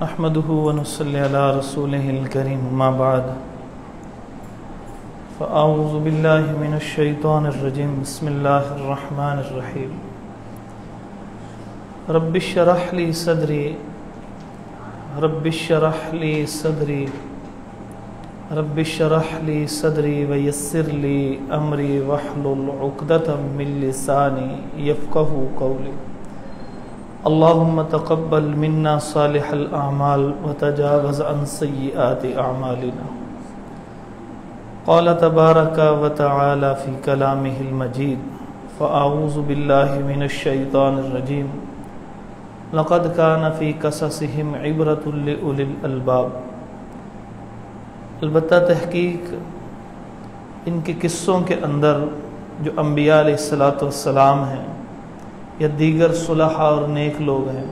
احمدہ ونصلی علی رسولہ الکریم اما بعد فاعوذ باللہ من الشیطان الرجیم بسم اللہ الرحمن الرحیم رب اشرح لی صدری رب اشرح لی صدری رب اشرح لی صدری ویسر لی امری واحلل عقدۃ من لسانی یفقہوا قولی اللہم تقبل منا صالح الاعمال وتجاوز عن سیئات اعمالنا قال تبارک وتعالی فی کلامہ المجید فاعوذ باللہ من الشیطان الرجیم لقد کان فی قصصہم عبرۃ لأولی الالباب۔ البتہ تحقیق ان کے قصوں کے اندر جو انبیاء علیہ السلام ہیں یا دیگر صلحاء اور نیک لوگ ہیں،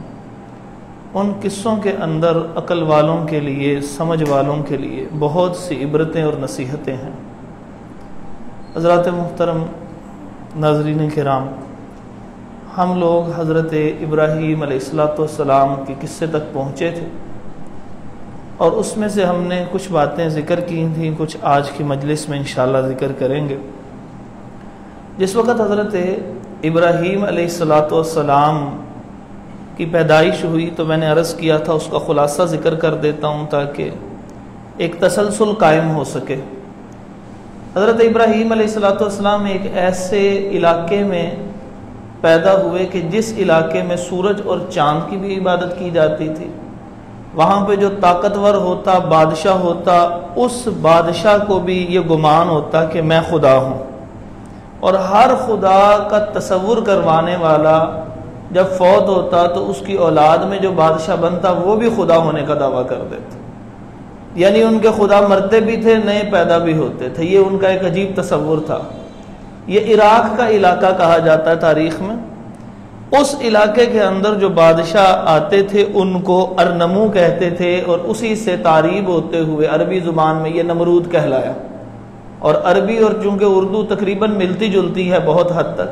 ان قصوں کے اندر عقل والوں کے لیے، سمجھ والوں کے لیے بہت سی عبرتیں اور نصیحتیں ہیں۔ حضرات محترم ناظرین کرام، ہم لوگ حضرت ابراہیم علیہ السلام کے قصے تک پہنچے تھے اور اس میں سے ہم نے کچھ باتیں ذکر کی تھیں، کچھ آج کی مجلس میں انشاءاللہ ذکر کریں گے۔ جس وقت حضرت ابراہیم علیہ السلام کی پیدائش ہوئی تو میں نے عرض کیا تھا، اس کا خلاصہ ذکر کر دیتا ہوں تاکہ ایک تسلسل قائم ہو سکے۔ حضرت ابراہیم علیہ السلام ایک ایسے علاقے میں پیدا ہوئے کہ جس علاقے میں سورج اور چاند کی بھی عبادت کی جاتی تھی۔ وہاں پہ جو طاقتور ہوتا، بادشاہ ہوتا، اس بادشاہ کو بھی یہ گمان ہوتا کہ میں خدا ہوں، اور ہر خدا کا تصور کروانے والا جب فوت ہوتا تو اس کی اولاد میں جو بادشاہ بنتا وہ بھی خدا ہونے کا دعویٰ کر دیتا، یعنی ان کے خدا مرتے بھی تھے، نئے پیدا بھی ہوتے تھے۔ یہ ان کا ایک عجیب تصور تھا۔ یہ عراق کا علاقہ کہا جاتا ہے تاریخ میں۔ اس علاقے کے اندر جو بادشاہ آتے تھے ان کو ارنمو کہتے تھے، اور اسی سے تعریب ہوتے ہوئے عربی زبان میں یہ نمرود کہلایا۔ اور عربی اور چونکہ اردو تقریباً ملتی جلتی ہے بہت حد تک،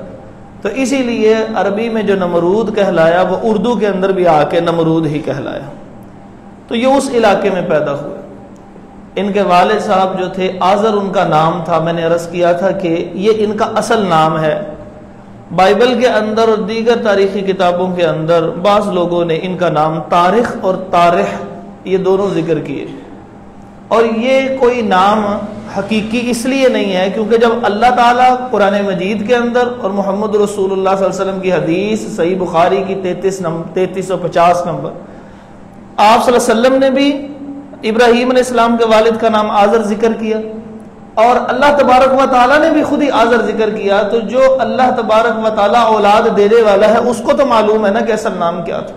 تو اسی لیے عربی میں جو نمرود کہلایا وہ اردو کے اندر بھی آ کے نمرود ہی کہلایا۔ تو یہ اس علاقے میں پیدا ہوئے۔ ان کے والد صاحب جو تھے آزر ان کا نام تھا۔ میں نے عرض کیا تھا کہ یہ ان کا اصل نام ہے۔ بائبل کے اندر اور دیگر تاریخی کتابوں کے اندر بعض لوگوں نے ان کا نام طارق اور طارح یہ دونوں ذکر کیے، اور یہ کوئی نام حقیقی اس لیے نہیں ہے کیونکہ جب اللہ تعالیٰ قرآن مجید کے اندر اور محمد رسول اللہ صلی اللہ علیہ وسلم کی حدیث صحیح بخاری کی 3350 نمبر، آپ صلی اللہ علیہ وسلم نے بھی ابراہیم علیہ السلام کے والد کا نام آزر ذکر کیا، اور اللہ تبارک و تعالیٰ نے بھی خود ہی آزر ذکر کیا، تو جو اللہ تبارک و تعالیٰ اولاد دینے والا ہے اس کو تو معلوم ہے نا کہ اصل نام کیا تھا۔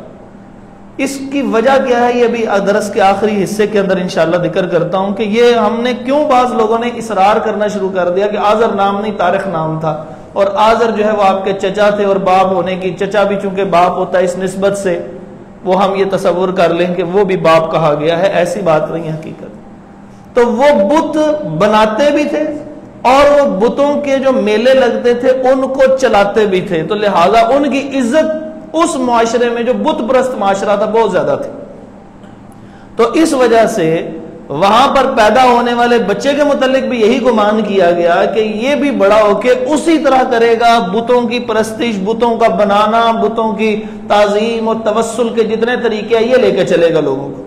اس کی وجہ کیا ہے یہ بھی درس کے آخری حصے کے اندر انشاءاللہ ذکر کرتا ہوں کہ یہ ہم نے کیوں بعض لوگوں نے اصرار کرنا شروع کر دیا کہ آزر نام نہیں طارق نام تھا، اور آزر جو ہے وہ آپ کے چچا تھے، اور باپ ہونے کی، چچا بھی چونکہ باپ ہوتا ہے اس نسبت سے وہ ہم یہ تصور کر لیں کہ وہ بھی باپ کہا گیا ہے۔ ایسی بات نہیں ہے حقیقت۔ تو وہ بت بناتے بھی تھے اور وہ بتوں کے جو میلے لگتے تھے ان کو چلاتے بھی تھے، تو لہٰذا ان کی عزت اس معاشرے میں جو بت پرست معاشرہ تھا بہت زیادہ تھی۔ تو اس وجہ سے وہاں پر پیدا ہونے والے بچے کے متعلق بھی یہی گمان کیا گیا کہ یہ بھی بڑا ہو کے اسی طرح کرے گا، بتوں کی پرستش، بتوں کا بنانا، بتوں کی تعظیم اور توسل کے جتنے طریقے ہیں یہ لے کے چلے گا لوگوں کو۔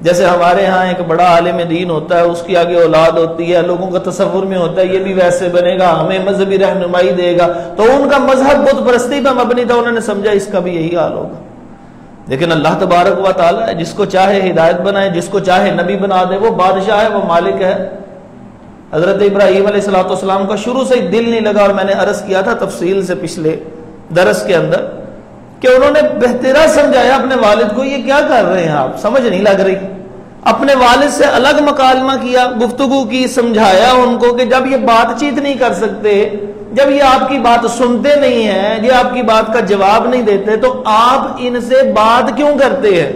جیسے ہمارے ہاں ایک بڑا عالم دین ہوتا ہے، اس کی آگے اولاد ہوتی ہے، لوگوں کا تصور میں ہوتا ہے یہ بھی ویسے بنے گا، ہمیں مذہبی رہنمائی دے گا، تو ان کا مذہب بت پرستی پہ مبنی تھا، انہوں نے سمجھا اس کا بھی یہی حال ہوگا۔ لیکن اللہ تبارک و تعالیٰ جس کو چاہے ہدایت بنائے، جس کو چاہے نبی بنا دے، وہ بادشاہ ہے، وہ مالک ہے۔ حضرت ابراہیم علیہ السلام کا شروع سے ہی دل نہیں لگا، اور میں نے عرض کیا تھا تفصیل سے پچھلے درس کے اندر کہ انہوں نے بہترا سمجھایا اپنے والد کو، یہ کیا کر رہے ہیں آپ، سمجھ نہیں لگ رہی۔ اپنے والد سے الگ مکالمہ کیا، گفتگو کی، سمجھایا ان کو کہ جب یہ بات چیت نہیں کر سکتے، جب یہ آپ کی بات سنتے نہیں ہیں، یہ آپ کی بات کا جواب نہیں دیتے، تو آپ ان سے بات کیوں کرتے ہیں؟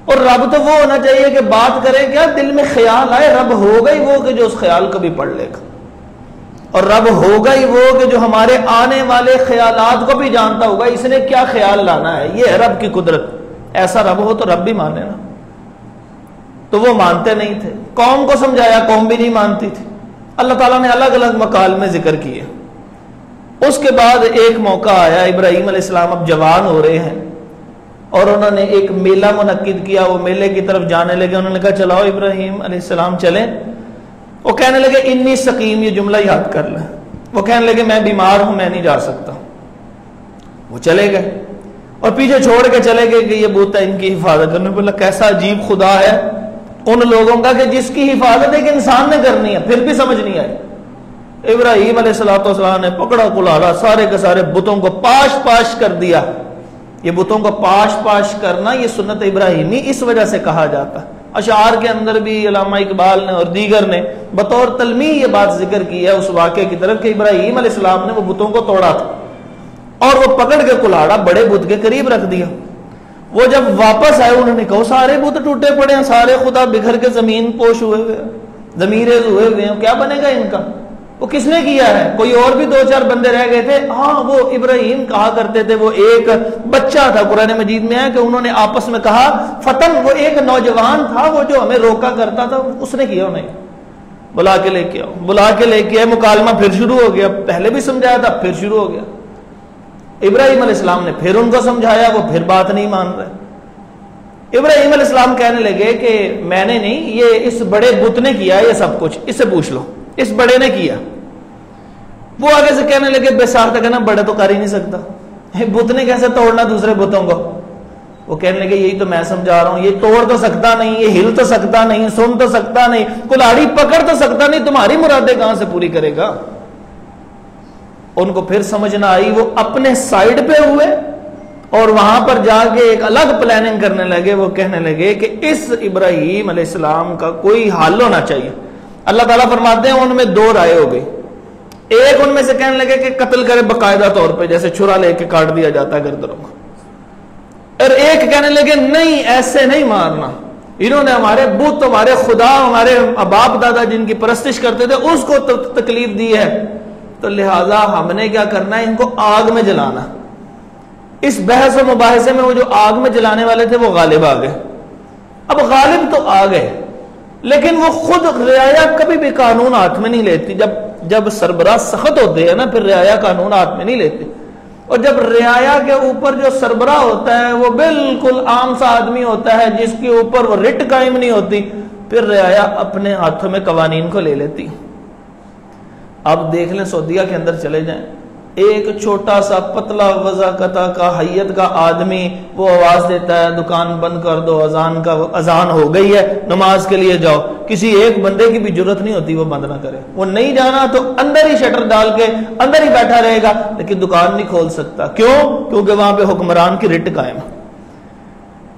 اور رب تو وہ ہونا چاہیے کہ بات کرے کیا دل میں خیال آئے، رب ہوگا ہی وہ کہ جو اس خیال کو بھی پڑھ لے گا، اور رب ہوگا ہی وہ کہ جو ہمارے آنے والے خیالات کو بھی جانتا ہوگا، اس نے کیا خیال لانا ہے۔ یہ ہے رب کی قدرت، ایسا رب ہو تو رب بھی مانے نا، تو وہ مانتے نہیں تھے. قوم کو سمجھایا، قوم بھی نہیں مانتی تھی. اللہ تعالیٰ نے الگ الگ مقال میں ذکر کیے. اس کے بعد ایک موقع آیا، ابراہیم علیہ السلام اب جوان ہو رہے ہیں اور انہوں نے ایک میلہ منعقد کیا. وہ میلے کی طرف جانے لگے. انہوں نے کہا چلاؤ ابراہیم علیہ السلام چلیں. وہ کہنے لگے انی سقیم، یہ جملہ یاد کر لیں. وہ کہنے لگے میں بیمار ہوں، میں نہیں جا سکتا. وہ چلے گئے اور پیچھے چھوڑ کے چلے گئے کہ یہ بت ہے ان کی حفاظت کرنے. بولا کیسا عجیب خدا ہے ان لوگوں کا کہ جس کی حفاظت ایک انسان نے کرنی ہے. پھر بھی سمجھ نہیں آئی. ابراہیم علیہ السلام نے پکڑا کلاڑا، سارے کے سارے بتوں کو پاش پاش کر دیا. یہ بتوں کو پاش پاش کرنا یہ سنت ابراہیمی اس وجہ سے کہا جاتا ہے. اشعار کے اندر بھی علامہ اقبال نے اور دیگر نے بطور تلمیح یہ بات ذکر کی ہے اس واقعے کی طرف کہ ابراہیم علیہ السلام نے وہ بتوں کو توڑا تھا اور وہ پکڑ کے کلاڑا بڑے بت کے قریب رکھ دیا. وہ جب واپس آئے انہوں نے کہا سارے بت ٹوٹے پڑے ہیں، سارے خدا بکھر کے زمین پوش ہوئے ہوئے، ضمیریں ہوئے ہوئے ہیں، کیا بنے گا ان کا؟ وہ کس نے کیا ہے؟ کوئی اور بھی 2-4 بندے رہ گئے تھے. ہاں وہ ابراہیم کہا کرتے تھے، وہ ایک بچہ تھا، قرآن مجید میں ہے کہ انہوں نے آپس میں کہا فتن، وہ ایک نوجوان تھا وہ جو ہمیں روکا کرتا تھا، اس نے کیا. انہیں بلا کے لے کے آؤ، بلا کے لے کے آئے. مکالمہ پھر شروع ہو گیا. پہلے بھی سمجھایا تھا، پھر شروع ہو گیا. ابراہیم علیہ السلام نے پھر ان کو سمجھایا، وہ پھر بات نہیں مان رہے. ابراہیم علیہ السلام کہنے لگے کہ میں نے نہیں، یہ اس بڑے بت نے کیا یہ سب کچھ، اس سے پوچھ لو، اس بڑے نے کیا. وہ آگے سے کہنے لگے بے ساختہ کہنا بڑے تو کر ہی نہیں سکتا، بت نے کیسے توڑنا دوسرے بتوں کو؟ وہ کہنے لگے یہی تو میں سمجھا رہا ہوں، یہ توڑ تو سکتا نہیں، یہ ہل تو سکتا نہیں، سن تو سکتا نہیں، کلاڑی پکڑ تو سکتا نہیں، تمہاری مرادیں کہاں سے پوری کرے گا؟ ان کو پھر سمجھ نہ آئی. وہ اپنے سائیڈ پہ ہوئے اور وہاں پر جا کے ایک الگ پلاننگ کرنے لگے. وہ کہنے لگے کہ اس ابراہیم علیہ السلام کا کوئی حل ہونا چاہیے. اللہ تعالیٰ فرماتے ہیں ان میں 2 رائے ہو گئی. ایک ان میں سے کہنے لگے کہ قتل کرے باقاعدہ طور پہ، جیسے چھرا لے کے کاٹ دیا جاتا ہے گردنوں کو. اور ایک کہنے لگے نہیں ایسے نہیں مارنا، انہوں نے ہمارے بت، ہمارے خدا، ہمارے باپ دادا جن کی پرستش کرتے تھے اس کو تکلیف دی ہے، تو لہٰذا ہم نے کیا کرنا ہے، ان کو آگ میں جلانا. اس بحث و مباحثے میں وہ جو آگ میں جلانے والے تھے وہ غالب آ گئے. اب غالب تو آ گئے لیکن وہ خود رعایا کبھی بھی قانون ہاتھ میں نہیں لیتی. جب سربراہ سخت ہوتے ہیں نا پھر رعایا قانون ہاتھ میں نہیں لیتی. اور جب رعایا کے اوپر جو سربراہ ہوتا ہے وہ بالکل عام سا آدمی ہوتا ہے جس کے اوپر وہ رٹ قائم نہیں ہوتی، پھر رعایا اپنے ہاتھوں میں قوانین کو لے لیتی. اب دیکھ لیں سعودیہ کے اندر چلے جائیں، ایک چھوٹا سا پتلا وضاقتہ کا حیت کا آدمی وہ آواز دیتا ہے دکان بند کر دو، اذان ہو گئی ہے، نماز کے لیے جاؤ. کسی ایک بندے کی بھی جرت نہیں ہوتی وہ بند نہ کرے. وہ نہیں جانا تو اندر ہی شٹر ڈال کے اندر ہی بیٹھا رہے گا لیکن دکان نہیں کھول سکتا. کیوں؟ کیونکہ وہاں پہ حکمران کی رٹ قائم.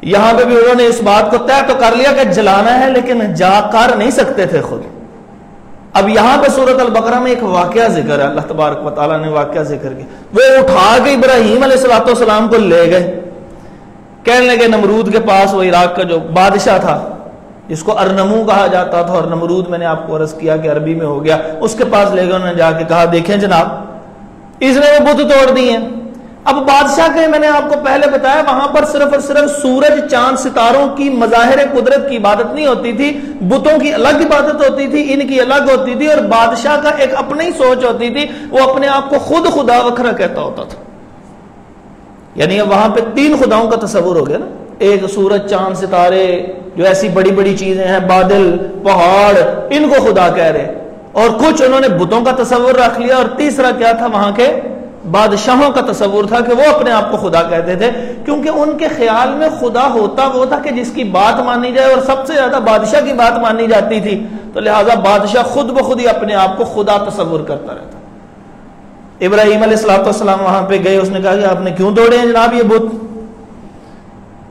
یہاں پہ بھی انہوں نے اس بات کو طے تو کر لیا کہ جلانا ہے لیکن جا کر نہیں سکتے تھے خود. اب یہاں پہ سورۃ البقرہ میں ایک واقعہ ذکر ہے، اللہ تبارک و تعالیٰ نے واقعہ ذکر کیا. وہ اٹھا کے ابراہیم علیہ السلام کو لے گئے. کہنے لگے نمرود کے پاس، وہ عراق کا جو بادشاہ تھا جس کو ارنمو کہا جاتا تھا، اور نمرود میں نے آپ کو عرض کیا کہ عربی میں ہو گیا، اس کے پاس لے گئے. انہوں نے جا کے کہا دیکھیں جناب اس نے وہ بت توڑ دی ہیں. اب بادشاہ کے میں نے آپ کو پہلے بتایا وہاں پر صرف اور صرف سورج چاند ستاروں کی مظاہر قدرت کی عبادت نہیں ہوتی تھی، بتوں کی الگ عبادت ہوتی تھی، ان کی الگ ہوتی تھی، اور بادشاہ کا ایک اپنی ہی سوچ ہوتی تھی. وہ اپنے آپ کو خود خدا وکھرا کہتا ہوتا تھا. یعنی وہاں پہ 3 خداؤں کا تصور ہو گیا نا. ایک سورج چاند ستارے جو ایسی بڑی بڑی چیزیں ہیں، بادل پہاڑ، ان کو خدا کہہ رہے، اور کچھ انہوں نے بتوں کا تصور رکھ لیا. اور تیسرا کیا تھا، وہاں کے بادشاہوں کا تصور تھا کہ وہ اپنے آپ کو خدا کہتے تھے، کیونکہ ان کے خیال میں خدا ہوتا وہ تھا کہ جس کی بات مانی جائے، اور سب سے زیادہ بادشاہ کی بات مانی جاتی تھی. تو لہٰذا بادشاہ خود بخود ہی اپنے آپ کو خدا تصور کرتا رہتا. ابراہیم علیہ السلام وہاں پہ گئے. اس نے کہا کہ آپ نے کیوں توڑے ہیں جناب یہ بت؟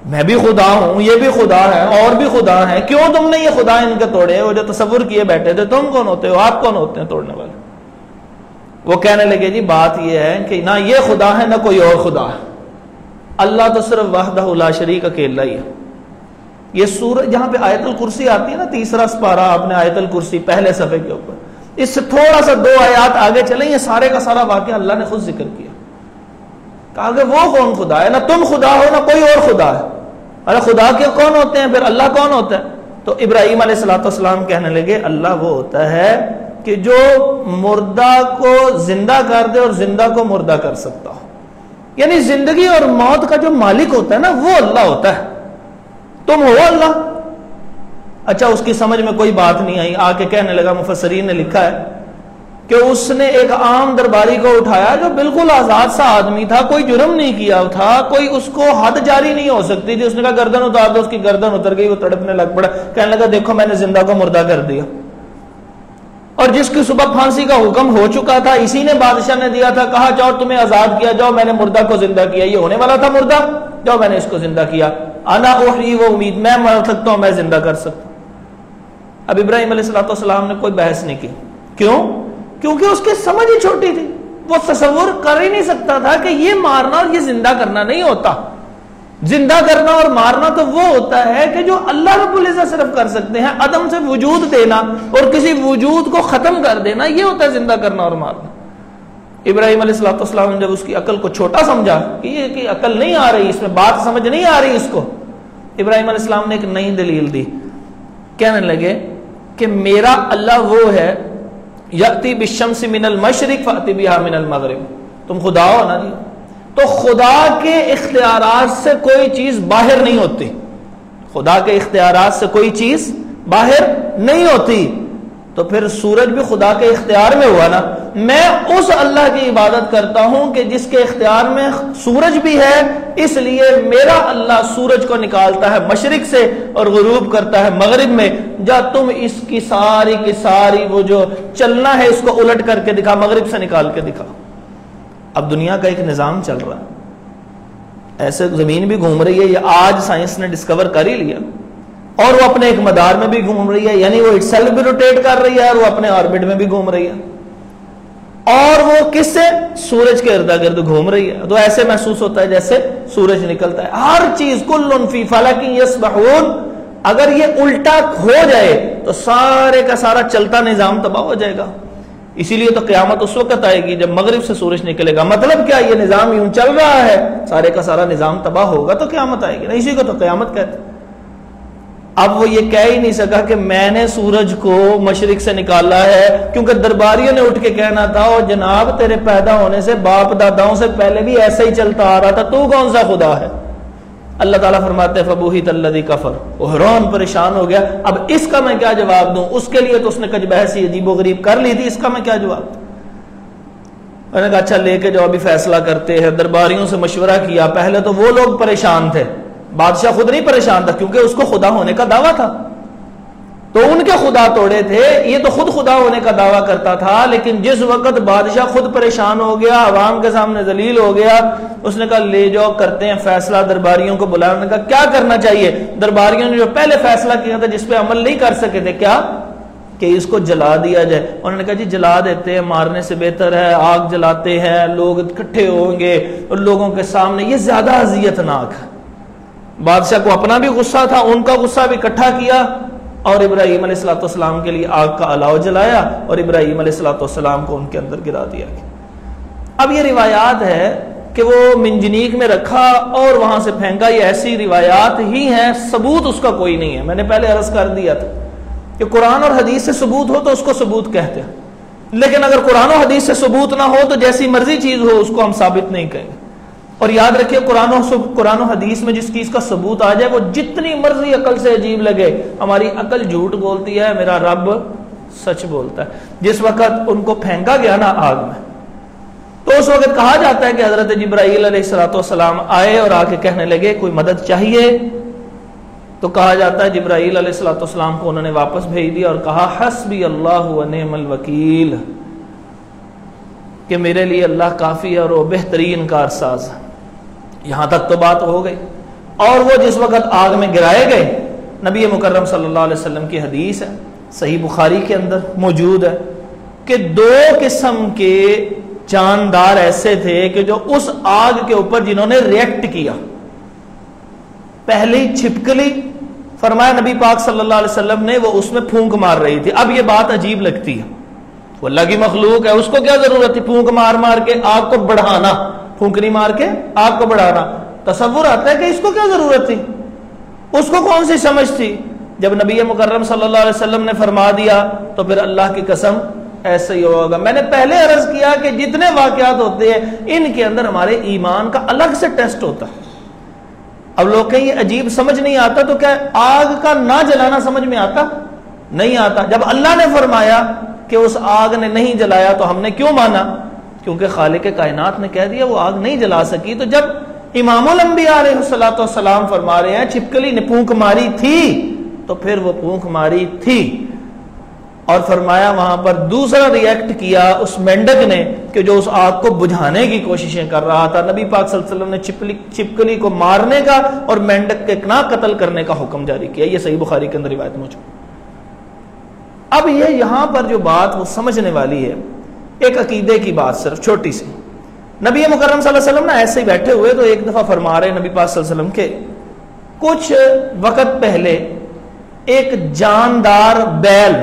میں بھی خدا ہوں، یہ بھی خدا ہے، اور بھی خدا ہے، کیوں تم نے یہ خدا ان کے توڑے؟ وہ جو تصور کیے بیٹھے تھے، تم کون ہوتے ہو، آپ کون ہوتے ہیں توڑنے والے؟ وہ کہنے لگے جی بات یہ ہے کہ نہ یہ خدا ہے نہ کوئی اور خدا ہے، اللہ تو صرف وحدہ لا شریک اکیلا ہی ہے. یہ سورہ جہاں پہ آیت الکرسی آتی ہے نا، 3 سپارہ، آپ نے آیت الکرسی پہلے صفحے کے اوپر، اس سے تھوڑا سا 2 آیات آگے چلیں، یہ سارے کا سارا واقعہ اللہ نے خود ذکر کیا. کہا کہ وہ کون خدا ہے؟ نہ تم خدا ہو نہ کوئی اور خدا ہے. ارے خدا کے کون ہوتے ہیں؟ پھر اللہ کون ہوتا ہے؟ تو ابراہیم علیہ السلام کہنے لگے اللہ وہ ہوتا ہے کہ جو مردہ کو زندہ کر دے اور زندہ کو مردہ کر سکتا ہو، یعنی زندگی اور موت کا جو مالک ہوتا ہے نا وہ اللہ ہوتا ہے، تم ہو اللہ۔ اچھا اس کی سمجھ میں کوئی بات نہیں آئی، آ کے کہنے لگا، مفسرین نے لکھا ہے کہ اس نے ایک عام درباری کو اٹھایا جو بالکل آزاد سا آدمی تھا، کوئی جرم نہیں کیا تھا، کوئی اس کو حد جاری نہیں ہو سکتی تھی، اس نے کہا گردن اتار دو، اس کی گردن اتر گئی، وہ تڑپنے لگ پڑا، کہنے لگا دیکھو میں نے زندہ کو مردہ کر دیا، اور جس کی صبح پھانسی کا حکم ہو چکا تھا اسی نے بادشاہ نے دیا تھا، کہا جاؤ تمہیں آزاد کیا جاؤ، میں نے مردہ کو زندہ کیا، یہ ہونے والا تھا مردہ، جاؤ میں نے اس کو زندہ کیا، انا احیی و امید، میں مر سکتا ہوں، میں زندہ کر سکتا ہوں۔ اب ابراہیم علیہ السلام نے کوئی بحث نہیں کی، کیوں؟ کیونکہ اس کی سمجھ ہی چھوٹی تھی، وہ تصور کر ہی نہیں سکتا تھا کہ یہ مارنا اور یہ زندہ کرنا نہیں ہوتا، زندہ کرنا اور مارنا تو وہ ہوتا ہے کہ جو اللہ رب العزت صرف کر سکتے ہیں، عدم سے وجود دینا اور کسی وجود کو ختم کر دینا، یہ ہوتا ہے زندہ کرنا اور مارنا۔ ابراہیم علیہ السلام نے جب اس کی عقل کو چھوٹا سمجھا کہ یہ کہ عقل نہیں آ رہی، اس میں بات سمجھ نہیں آ رہی اس کو، ابراہیم علیہ السلام نے ایک نئی دلیل دی، کہنے لگے کہ میرا اللہ وہ ہے یأتی بالشمس من المشرق فأتی بہا من المغرب، تم خدا ہو نا جی، تو خدا کے اختیارات سے کوئی چیز باہر نہیں ہوتی، خدا کے اختیارات سے کوئی چیز باہر نہیں ہوتی، تو پھر سورج بھی خدا کے اختیار میں ہوا نا، میں اس اللہ کی عبادت کرتا ہوں کہ جس کے اختیار میں سورج بھی ہے، اس لیے میرا اللہ سورج کو نکالتا ہے مشرق سے اور غروب کرتا ہے مغرب میں، جا تم اس کی ساری وہ جو چلنا ہے اس کو الٹ کر کے دکھا، مغرب سے نکال کے دکھا۔ اب دنیا کا ایک نظام چل رہا ہے، ایسے زمین بھی گھوم رہی ہے، یہ آج سائنس نے ڈسکور کر ہی لیا، اور وہ اپنے ایک مدار میں بھی گھوم رہی ہے، یعنی وہ اٹ سیلف بھی روٹیٹ کر رہی ہے اور وہ اپنے آربٹ میں بھی گھوم رہی ہے، اور وہ کس سے؟ سورج کے ارد گرد گھوم رہی ہے، تو ایسے محسوس ہوتا ہے جیسے سورج نکلتا ہے، ہر چیز کل فی فلک یسبحون، اگر یہ الٹا ہو جائے تو سارے کا سارا چلتا نظام تباہ ہو جائے گا، اسی لیے تو قیامت اس وقت آئے گی جب مغرب سے سورج نکلے گا، مطلب کیا یہ نظام یوں چل رہا ہے، سارے کا سارا نظام تباہ ہوگا تو قیامت آئے گی نا، اسی کو تو قیامت کہتے ہیں۔ اب وہ یہ کہہ ہی نہیں سکا کہ میں نے سورج کو مشرق سے نکالا ہے، کیونکہ درباریوں نے اٹھ کے کہنا تھا او جناب تیرے پیدا ہونے سے باپ داداؤں سے پہلے بھی ایسا ہی چلتا آ رہا تھا، تو کون سا خدا ہے؟ اللہ تعالیٰ فرماتے ہیں فَبُوهِتَ الَّذِي كَفَرَ، وہ حیران پریشان ہو گیا، اب اس کا میں کیا جواب دوں؟ اس کے لیے تو اس نے کچھ بحثی عجیب و غریب کر لی تھی، اس کا میں کیا جواب دوں؟ میں نے کہا اچھا لے کے جو ابھی فیصلہ کرتے ہیں، درباریوں سے مشورہ کیا، پہلے تو وہ لوگ پریشان تھے، بادشاہ خود نہیں پریشان تھا کیونکہ اس کو خدا ہونے کا دعویٰ تھا، تو ان کے خدا توڑے تھے، یہ تو خود خدا ہونے کا دعویٰ کرتا تھا، لیکن جس وقت بادشاہ خود پریشان ہو گیا، عوام کے سامنے ذلیل ہو گیا، اس نے کہا لے جاؤ کرتے ہیں فیصلہ، درباریوں کو بلایا، انہوں نے کہا کیا کرنا چاہیے؟ درباریوں نے جو پہلے فیصلہ کیا تھا جس پہ عمل نہیں کر سکے تھے، کیا کہ اس کو جلا دیا جائے، انہوں نے کہا جی جلا دیتے ہیں، مارنے سے بہتر ہے، آگ جلاتے ہیں، لوگ اکٹھے ہوں گے اور لوگوں کے سامنے، یہ زیادہ اذیت ناک ہے۔ بادشاہ کو اپنا بھی غصہ تھا، ان کا غصہ بھی اکٹھا کیا اور ابراہیم علیہ السلام کے لیے آگ کا الاؤ جلایا اور ابراہیم علیہ السلام کو ان کے اندر گرا دیا گیا۔ اب یہ روایات ہے کہ وہ منجنیق میں رکھا اور وہاں سے پھینکا، یہ ایسی روایات ہی ہیں، ثبوت اس کا کوئی نہیں ہے۔ میں نے پہلے عرض کر دیا تھا کہ قرآن اور حدیث سے ثبوت ہو تو اس کو ثبوت کہتے ہیں، لیکن اگر قرآن و حدیث سے ثبوت نہ ہو تو جیسی مرضی چیز ہو اس کو ہم ثابت نہیں کہیں گے۔ اور یاد رکھیے قرآن و حدیث میں جس چیز کا ثبوت آ جائے وہ جتنی مرضی عقل سے عجیب لگے، ہماری عقل جھوٹ بولتی ہے، میرا رب سچ بولتا ہے۔ جس وقت ان کو پھینکا گیا نا آگ میں، تو اس وقت کہا جاتا ہے کہ حضرت جبرائیل علیہ السلام آئے اور آ کے کہنے لگے کوئی مدد چاہیے، تو کہا جاتا ہے جبرائیل علیہ السلام کو انہوں نے واپس بھیج دیا اور کہا حسبی اللہ و نعم الوکیل، کہ میرے لیے اللہ کافی ہے اور وہ بہترین کارساز ہے۔ یہاں تک تو بات ہو گئی، اور وہ جس وقت آگ میں گرائے گئے، نبی مکرم صلی اللہ علیہ وسلم کی حدیث ہے، صحیح بخاری کے اندر موجود ہے کہ دو قسم کے جاندار ایسے تھے کہ جو اس آگ کے اوپر جنہوں نے ریئیکٹ کیا۔ پہلی چھپکلی، فرمایا نبی پاک صلی اللہ علیہ وسلم نے، وہ اس میں پھونک مار رہی تھی۔ اب یہ بات عجیب لگتی ہے، وہ اللہ کی مخلوق ہے، اس کو کیا ضرورت تھی پھونک مار مار کے آگ کو بڑھانا، پھونکنی مار کے آگ کو بڑھانا؟ تصور آتا ہے کہ اس کو کیا ضرورت تھی؟ اس کو کون سی سمجھ تھی؟ جب نبی مکرم صلی اللہ علیہ وسلم نے فرما دیا تو پھر اللہ کی قسم ایسا ہی ہوگا۔ میں نے پہلے عرض کیا کہ جتنے واقعات ہوتے ہیں ان کے اندر ہمارے ایمان کا الگ سے ٹیسٹ ہوتا ہے۔ اب لوگ کہیں یہ عجیب سمجھ نہیں آتا، تو کیا آگ کا نہ جلانا سمجھ میں آتا؟ نہیں آتا۔ جب اللہ نے فرمایا کہ اس آگ نے نہیں جلایا تو ہم نے کیوں مانا؟ کیونکہ خالق کائنات نے کہہ دیا وہ آگ نہیں جلا سکی۔ تو جب امام الانبیاء علیہ السلام فرما رہے ہیں چھپکلی نے پونک ماری تھی تو پھر وہ پونک ماری تھی، اور فرمایا وہاں پر دوسرا ریئیکٹ کیا اس مینڈک نے کہ جو اس آگ کو بجھانے کی کوششیں کر رہا تھا۔ نبی پاک صلی اللہ علیہ وسلم نے چھپکلی کو مارنے کا اور مینڈک کے نہ قتل کرنے کا حکم جاری کیا۔ یہ صحیح بخاری کے اندر روایت موجود۔ اب یہ یہاں پر جو بات وہ سمجھنے والی ہے، ایک عقیدے کی بات صرف چھوٹی سی۔ نبی مکرم صلی اللہ علیہ وسلم نا ایسے ہی بیٹھے ہوئے تو ایک دفعہ فرما رہے نبی پاک صلی اللہ علیہ وسلم کے کچھ وقت پہلے ایک جاندار بیل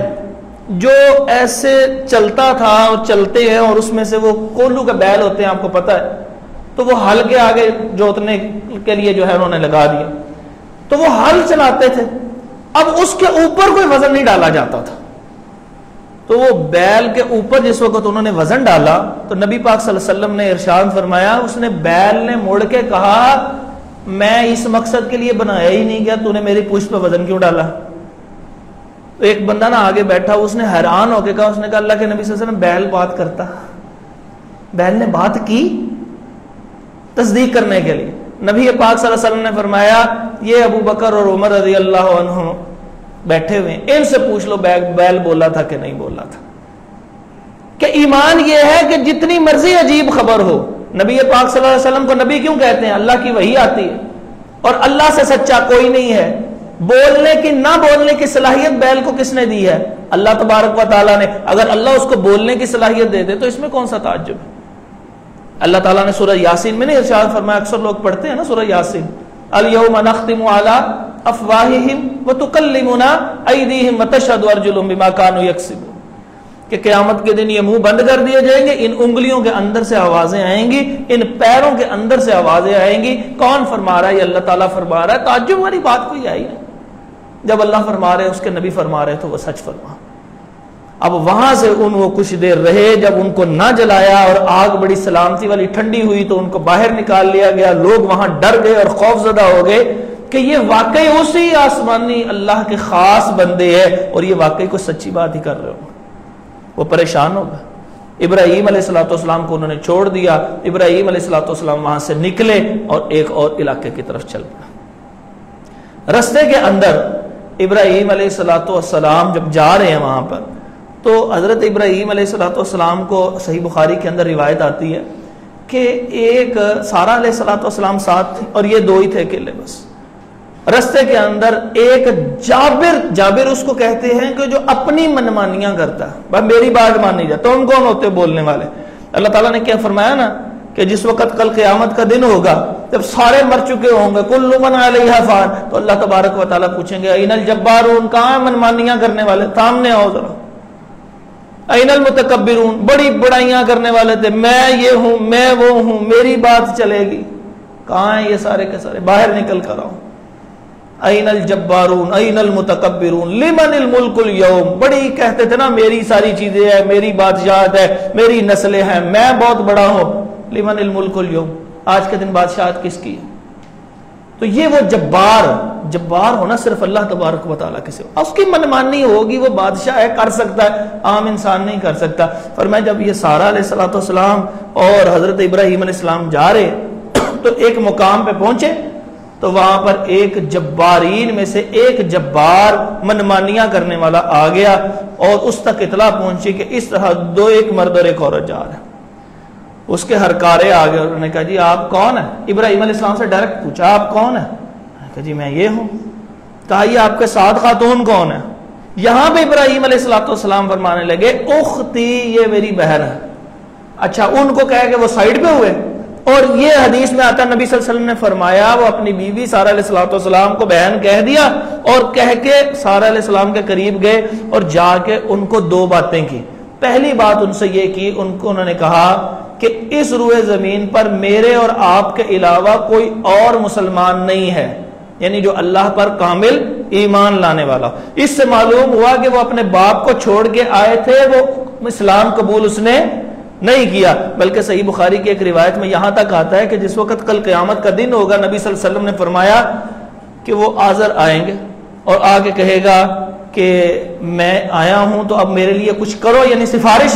جو ایسے چلتا تھا اور چلتے ہیں اور اس میں سے وہ کولو کے بیل ہوتے ہیں آپ کو پتہ ہے، تو وہ ہل کے آگے جوتنے کے لیے جو ہے انہوں نے لگا دیا، تو وہ ہل چلاتے تھے۔ اب اس کے اوپر کوئی وزن نہیں ڈالا جاتا تھا، تو وہ بیل کے اوپر جس وقت انہوں نے وزن ڈالا تو نبی پاک صلی اللہ علیہ وسلم نے ارشاد فرمایا، اس نے بیل نے مڑ کے کہا میں اس مقصد کے لیے بنایا ہی نہیں گیا، تو نے میری پشت پہ وزن کیوں ڈالا؟ تو ایک بندہ نا آگے بیٹھا، اس نے حیران ہو کے کہا، اس نے کہا اللہ کے نبی صلی اللہ علیہ وسلم بیل بات کرتا؟ بیل نے بات کی تصدیق کرنے کے لیے۔ نبی پاک صلی اللہ علیہ وسلم نے فرمایا یہ ابو بکر اور عمر رضی اللہ عنہ بیٹھے ہوئے، ان سے پوچھ لو بیل بولا تھا کہ نہیں بولا تھا۔ کہ ایمان یہ ہے کہ جتنی مرضی عجیب خبر ہو، نبی پاک صلی اللہ علیہ وسلم کو نبی کیوں کہتے ہیں؟ اللہ کی وحی آتی ہے اور اللہ سے سچا کوئی نہیں ہے۔ بولنے کی نہ بولنے کی صلاحیت بیل کو کس نے دی ہے؟ اللہ تبارک و تعالیٰ نے۔ اگر اللہ اس کو بولنے کی صلاحیت دے دے تو اس میں کون سا تعجب ہے؟ اللہ تعالیٰ نے سورہ یاسین میں نہیں ارشاد فرمایا، اکثر لوگ پڑھتے ہیں نا سورہ یاسین، الیوم نختم علی افواہہم وتکلمنا ایدیہم وتشہد ارجلہم بما کانوا یکسبون، کہ قیامت کے دن یہ منہ بند کر دیے جائیں گے، ان انگلیوں کے اندر سے آوازیں آئیں گی، ان پیروں کے اندر سے آوازیں آئیں گی۔ کون فرما رہا ہے؟ یہ اللہ تعالیٰ فرما رہا ہے۔ تعجب والی بات کوئی آئی نہیں، جب اللہ فرما رہے اس کے نبی فرما رہے تو وہ سچ فرما۔ اب وہاں سے وہ کچھ دیر رہے، جب ان کو نہ جلایا اور آگ بڑی سلامتی والی ٹھنڈی ہوئی تو ان کو باہر نکال لیا گیا۔ لوگ وہاں ڈر گئے اور خوف زدہ ہو گئے کہ یہ واقعی اسی آسمانی اللہ کے خاص بندے ہیں اور یہ واقعی کوئی سچی بات ہی کر رہے ہو۔ وہ پریشان ہوگا۔ ابراہیم علیہ السلام کو انہوں نے چھوڑ دیا۔ ابراہیم علیہ السلام وہاں سے نکلے اور ایک اور علاقے کی طرف چل پڑے۔ رستے کے اندر ابراہیم علیہ السلام جب جا رہے ہیں وہاں پر تو حضرت ابراہیم علیہ السلام کو صحیح بخاری کے اندر روایت آتی ہے کہ ایک سارہ علیہ السلام ساتھ تھی اور یہ دو ہی تھے اکیلے بس۔ رستے کے اندر ایک جابر اس کو کہتے ہیں کہ جو اپنی منمانیاں کرتا ہے، بھائی میری بات مان نہیں جاتا۔ ان کون ہوتے بولنے والے؟ اللہ تعالیٰ نے کیا فرمایا نا کہ جس وقت کل قیامت کا دن ہوگا جب سارے مر چکے ہوں گے، کل من علیہا فان، تو اللہ تبارک و تعالیٰ پوچھیں گے این الجبارون، کہاں ہیں منمانیاں کرنے والے؟ سامنے آؤ ذرا۔ این المتکبرون، بڑی بڑائیاں کرنے والے تھے، میں یہ ہوں، میں وہ ہوں، میری بات چلے گی، کہاں ہیں یہ سارے کے سارے؟ باہر نکل کر آؤ۔ این الجبارون این المتکبرون لمن الملک اليوم، بڑی کہتے تھے نا میری ساری چیزیں ہیں، میری بادشاہت ہے، میری نسلیں ہیں، میں بہت بڑا ہوں۔ لمن الملک اليوم، آج کے دن بادشاہت کس کی ہے؟ تو یہ وہ جبار ہونا صرف اللہ تبارک و تعالیٰ کے سوا، اس کی منمانی ہوگی، وہ بادشاہ ہے، کر سکتا ہے، عام انسان نہیں کر سکتا۔ فرمایا جب یہ سارہ علیہ السلام اور حضرت ابراہیم علیہ السلام جا رہے تو ایک مقام پہ پہنچے تو وہاں پر ایک جبارین میں سے ایک جبار منمانیاں کرنے والا آ گیا اور اس تک اطلاع پہنچی کہ اس طرح ایک مرد اور ایک عورت جا رہے ہیں۔ اس کے ہرکارے آ گئے، انہوں نے کہا جی آپ کون ہیں؟ ابراہیم علیہ السلام سے ڈائریکٹ پوچھا آپ کون ہیں؟ کہا جی میں یہ ہوں۔ کہا یہ آپ کے ساتھ خاتون کون ہے؟ یہاں پہ ابراہیم علیہ السلام فرمانے لگے اختی، یہ میری بہن ہے۔ اچھا، ان کو کہہ کہ وہ سائڈ پہ ہوئے، اور یہ حدیث میں آتا نبی صلی اللہ علیہ وسلم نے فرمایا وہ اپنی بیوی سارہ علیہ السلام کو بہن کہہ دیا اور کہہ کے سارہ علیہ السلام کے قریب گئے اور جا کے ان کو دو باتیں کی۔ پہلی بات ان سے یہ کی، انہوں نے کہا کہ اس روئے زمین پر میرے اور آپ کے علاوہ کوئی اور مسلمان نہیں ہے، یعنی جو اللہ پر کامل ایمان لانے والا. اس سے معلوم ہوا کہ وہ اپنے باپ کو چھوڑ کے آئے تھے, وہ اسلام قبول اس نے نہیں کیا. بلکہ صحیح بخاری کی ایک روایت میں یہاں تک آتا ہے کہ جس وقت کل قیامت کا دن ہوگا, نبی صلی اللہ علیہ وسلم نے فرمایا کہ وہ آزر آئیں گے اور آ کے کہے گا کہ میں آیا ہوں تو اب میرے لیے کچھ کرو, یعنی سفارش.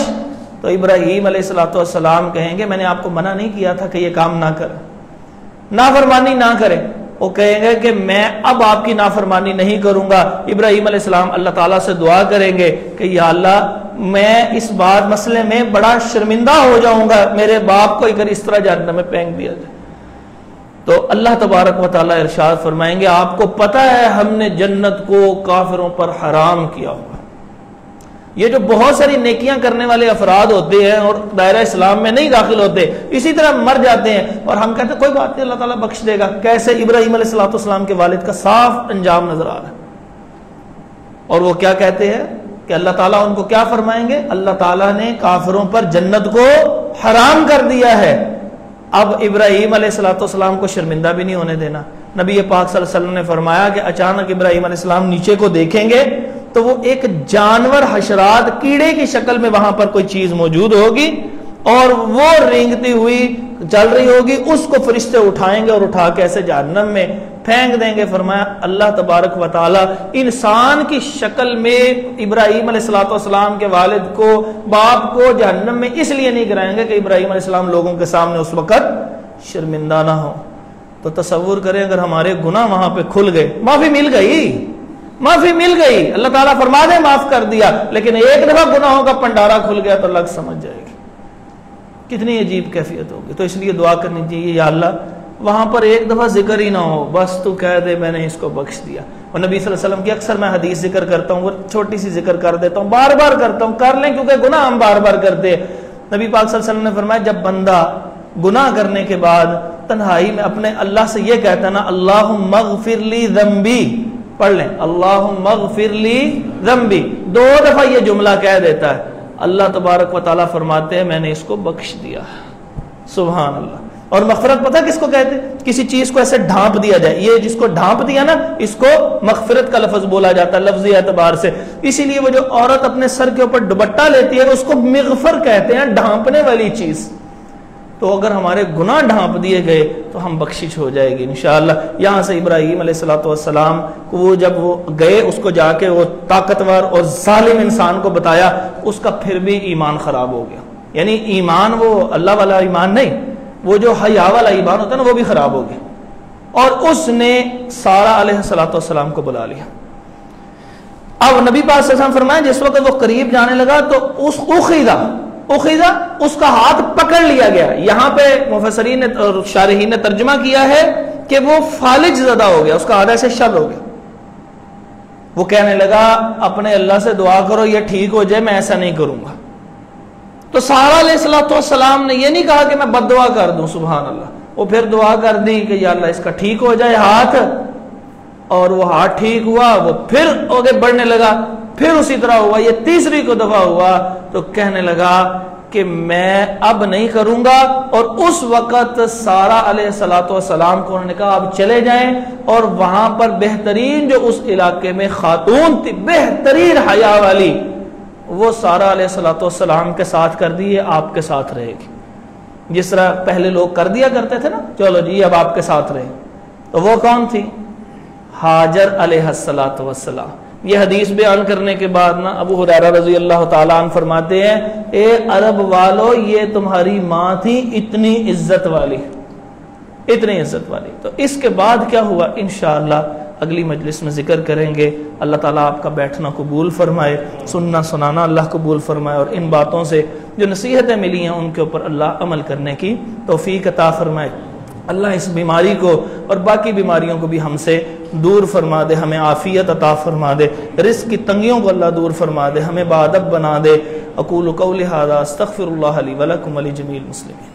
تو ابراہیم علیہ السلام کہیں گے میں نے آپ کو منع نہیں کیا تھا کہ یہ کام نہ کرے, نافرمانی نہ کرے. وہ کہیں گے کہ میں اب آپ کی نافرمانی نہیں کروں گا. ابراہیم علیہ السلام اللہ تعالیٰ سے دعا کریں گے کہ یا اللہ میں اس بات مسئلے میں بڑا شرمندہ ہو جاؤں گا, میرے باپ کو اگر اس طرح جہنم میں پھینک دیا جائے. تو اللہ تبارک و تعالیٰ ارشاد فرمائیں گے آپ کو پتہ ہے ہم نے جنت کو کافروں پر حرام کیا ہوا. یہ جو بہت ساری نیکیاں کرنے والے افراد ہوتے ہیں اور دائرہ اسلام میں نہیں داخل ہوتے, اسی طرح مر جاتے ہیں اور ہم کہتے ہیں کوئی بات نہیں اللہ تعالیٰ بخش دے گا. کیسے ابراہیم علیہ السلام کے والد کا صاف انجام نظر آ رہا ہے. اور وہ کیا کہتے ہیں کہ اللہ تعالیٰ ان کو کیا فرمائیں گے, اللہ تعالیٰ نے کافروں پر جنت کو حرام کر دیا ہے. اب ابراہیم علیہ السلام کو شرمندہ بھی نہیں ہونے دینا. نبی پاک صلی اللہ علیہ وسلم نے فرمایا کہ اچانک ابراہیم علیہ السلام نیچے کو دیکھیں گے تو وہ ایک جانور, حشرات, کیڑے کی شکل میں وہاں پر کوئی چیز موجود ہوگی اور وہ رینگتی ہوئی چل رہی ہوگی. اس کو فرشتے اٹھائیں گے اور اٹھا کے ایسے جہنم میں پھینک دیں گے. فرمایا اللہ تبارک و تعالی انسان کی شکل میں ابراہیم علیہ السلام کے والد کو, باپ کو جہنم میں اس لیے نہیں گرائیں گے کہ ابراہیم علیہ السلام لوگوں کے سامنے اس وقت شرمندہ نہ ہو. تو تصور کریں اگر ہمارے گناہ وہاں پہ کھل گئے, معافی مل گئی, اللہ تعالیٰ فرما دے معاف کر دیا, لیکن ایک دفعہ گناہوں کا پنڈارا کھل گیا تو لگ سمجھ جائے گی, کتنی عجیب کیفیت ہوگی. تو اس لیے دعا کرنی چاہیے یا اللہ وہاں پر ایک دفعہ ذکر ہی نہ ہو, بس تو کہہ دے میں نے اس کو بخش دیا. اور نبی صلی اللہ علیہ وسلم کی اکثر میں حدیث ذکر کرتا ہوں, وہ چھوٹی سی ذکر کر دیتا ہوں, بار بار کرتا ہوں, کر لیں کیونکہ گناہ ہم بار بار کرتے. نبی پاک صلی اللہ علیہ وسلم نے فرمایا جب بندہ گناہ کرنے کے بعد تنہائی میں اپنے اللہ سے یہ کہتا ہے نا اللہم اغفر لی ذنبی, پڑھ لیں اللہم اغفر لی ذنبی, 2 دفعہ یہ جملہ کہہ دیتا ہے, اللہ تبارک و تعالیٰ فرماتے ہیں میں نے اس کو بخش دیا. سبحان اللہ. اور مغفرت پتہ کس کو کہتے ہیں, کسی چیز کو ایسے ڈھانپ دیا جائے, یہ جس کو ڈھانپ دیا نا اس کو مغفرت کا لفظ بولا جاتا ہے لفظی اعتبار سے. اسی لیے وہ جو عورت اپنے سر کے اوپر دوپٹہ لیتی ہے اس کو مغفر کہتے ہیں, ڈھانپنے والی چیز. تو اگر ہمارے گناہ ڈھانپ دیے گئے تو ہم بخشش ہو جائے گی انشاءاللہ. یہاں سے ابراہیم علیہ السلام کو وہ جب وہ گئے اس کو جا کے وہ طاقتور اور ظالم انسان کو بتایا, اس کا پھر بھی ایمان خراب ہو گیا. یعنی ایمان وہ اللہ والا ایمان نہیں, وہ جو حیا والا ایمان ہوتا ہے نا وہ بھی خراب ہو گیا. اور اس نے سارہ علیہ السلام کو بلا لیا. اب نبی پاک صلی اللہ علیہ وسلم فرمائیں جس وقت وہ قریب جانے لگا تو اخیدہ اس کا ہاتھ پکڑ لیا گیا. یہاں پہ مفسرین اور شارحین نے ترجمہ کیا ہے کہ وہ فالج زدہ ہو گیا, اس کا ہاتھ ایسے شل ہو گیا. وہ کہنے لگا اپنے اللہ سے دعا کرو یہ ٹھیک ہو جائے, میں ایسا نہیں کروں گا. تو سارہ علیہ السلام نے یہ نہیں کہا کہ میں بد دعا کر دوں, سبحان اللہ. وہ پھر دعا کر دی کہ یا اللہ اس کا ٹھیک ہو جائے ہاتھ, اور وہ ہاتھ ٹھیک ہوا. وہ پھر آگے بڑھنے لگا, پھر اسی طرح ہوا, یہ تیسری کو دفعہ ہوا تو کہنے لگا کہ میں اب نہیں کروں گا. اور اس وقت سارہ علیہ السلام کو انہوں نے کہا اب چلے جائیں, اور وہاں پر بہترین جو اس علاقے میں خاتون تھی بہترین حیا والی, وہ سارہ علیہ السلام کے ساتھ کر دی, آپ کے ساتھ رہے گی. جس طرح پہلے لوگ کر دیا کرتے تھے نا, چلو جی اب آپ کے ساتھ رہے. تو وہ کون تھی؟ ہاجر علیہ السلام. یہ حدیث بیان کرنے کے بعد نا ابو ہریرہ رضی اللہ تعالیٰ عنہ فرماتے ہیں اے عرب والو یہ تمہاری ماں تھی اتنی عزت والی, اتنی عزت والی. تو اس کے بعد کیا ہوا انشاءاللہ اگلی مجلس میں ذکر کریں گے. اللہ تعالیٰ آپ کا بیٹھنا قبول فرمائے, سننا سنانا اللہ قبول فرمائے, اور ان باتوں سے جو نصیحتیں ملی ہیں ان کے اوپر اللہ عمل کرنے کی توفیق عطا فرمائے. اللہ اس بیماری کو اور باقی بیماریوں کو بھی ہم سے دور فرما دے, ہمیں عافیت عطا فرما دے, رزق کی تنگیوں کو اللہ دور فرما دے, ہمیں باادب بنا دے. اقول قولی ھذا استغفر اللہ لی ولکم ولجمیع المسلمین.